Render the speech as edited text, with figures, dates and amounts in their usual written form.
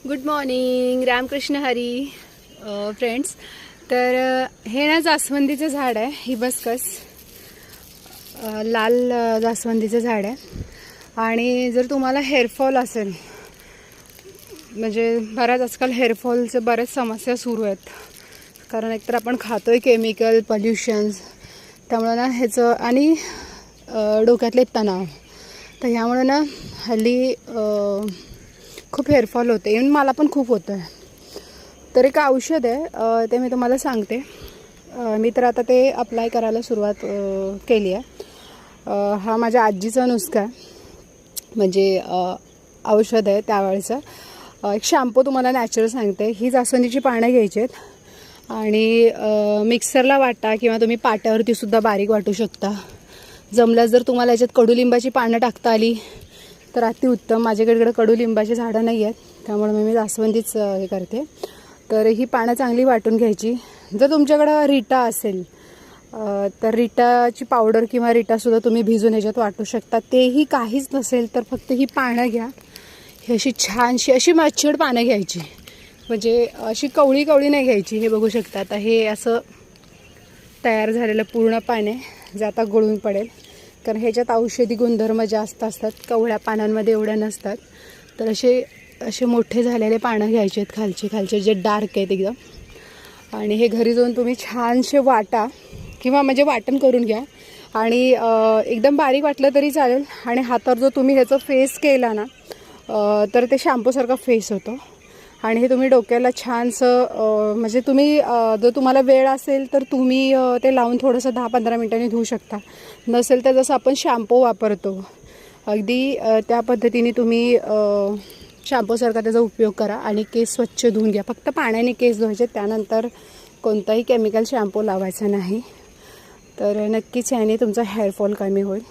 Good morning, Ramkrishna Hari friends. तर हे ना जास्वंदीचं झाड आहे, हिबिस्कस लाल जास्वंदीचं झाड आहे. आणि जर तुम्हाला हेअरफॉल असेल, म्हणजे बऱ्याच आजकाल हेअरफॉलचे बऱ्याच समस्या सुरू आहेत, कारण एकतर आपण खातोय केमिकल पॉल्युशन्स, त्यामुळे ना ह्याचं आणि डोक्यातले तणाव, तर ह्यामुळे ना हल्ली खूप हेअरफॉल होते. इव्हन मला पण खूप होतं आहे. तर एक औषध आहे, ते मी तुम्हाला सांगते. मी तर आता ते अप्लाय करायला सुरुवात केली आहे. हा माझ्या आजीचा नुस्खा आहे, म्हणजे औषध आहे त्यावेळेचं. एक शॅम्पू तुम्हाला नॅचरल सांगते. ही जास्वंदीची पानं घ्यायची आहेत आणि मिक्सरला वाटा किंवा तुम्ही पाट्यावरती सुद्धा बारीक वाटू शकता. जमल्यास जर तुम्हाला याच्यात कडुलिंबाची पानं टाकता आली तर अतिउत्तम. माझ्याकडे कडुलिंबाची झाडं नाही आहेत, त्यामुळे मी जास्वंदीच हे करते. तर ही पानं चांगली वाटून घ्यायची. जर तुमच्याकडं रिटा असेल तर रिटाची पावडर किंवा रिटासुद्धा तुम्ही भिजून ह्याच्यात वाटू शकता. तेही काहीच नसेल तर फक्त ही पानं घ्या. ही अशी छानशी अशी मच्छड पानं घ्यायची, म्हणजे अशी कवळी कवळी नाही घ्यायची. हे बघू शकता, आता हे असं तयार झालेलं पूर्ण पाने जे आता गळून पडेल, कारण ह्याच्यात औषधी गुणधर्म जास्त असतात, कवळ्या पानांमध्ये एवढ्या नसतात. तर असे मोठे झालेले पानं घ्यायचे आहेत, खालचे जे डार्क आहेत एकदम. आणि हे घरी जाऊन तुम्ही छानसे वाटा किंवा म्हणजे वाटण करून घ्या. आणि एकदम बारीक वाटलं तरी चालेल. आणि हातावर जर तुम्ही ह्याचं फेस केला ना तर ते शॅम्पूसारखा फेस होतो. आणि हे तुम्ही डोक्याला छानसं म्हणजे तुम्ही जर तुम्हाला वेळ असेल तर तुम्ही ते लावून थोडंसं 10-15 मिनिटांनी धुवू शकता. नसेल तर जसं आपण शॅम्पू वापरतो अगदी त्या पद्धतीने तुम्ही शॅम्पूसारखा त्याचा उपयोग करा आणि केस स्वच्छ धुवून घ्या. फक्त पाण्याने केस धुवायचे, त्यानंतर कोणताही केमिकल शॅम्पू लावायचा नाही. तर नक्कीच याने तुमचा हेअरफॉल कमी होईल.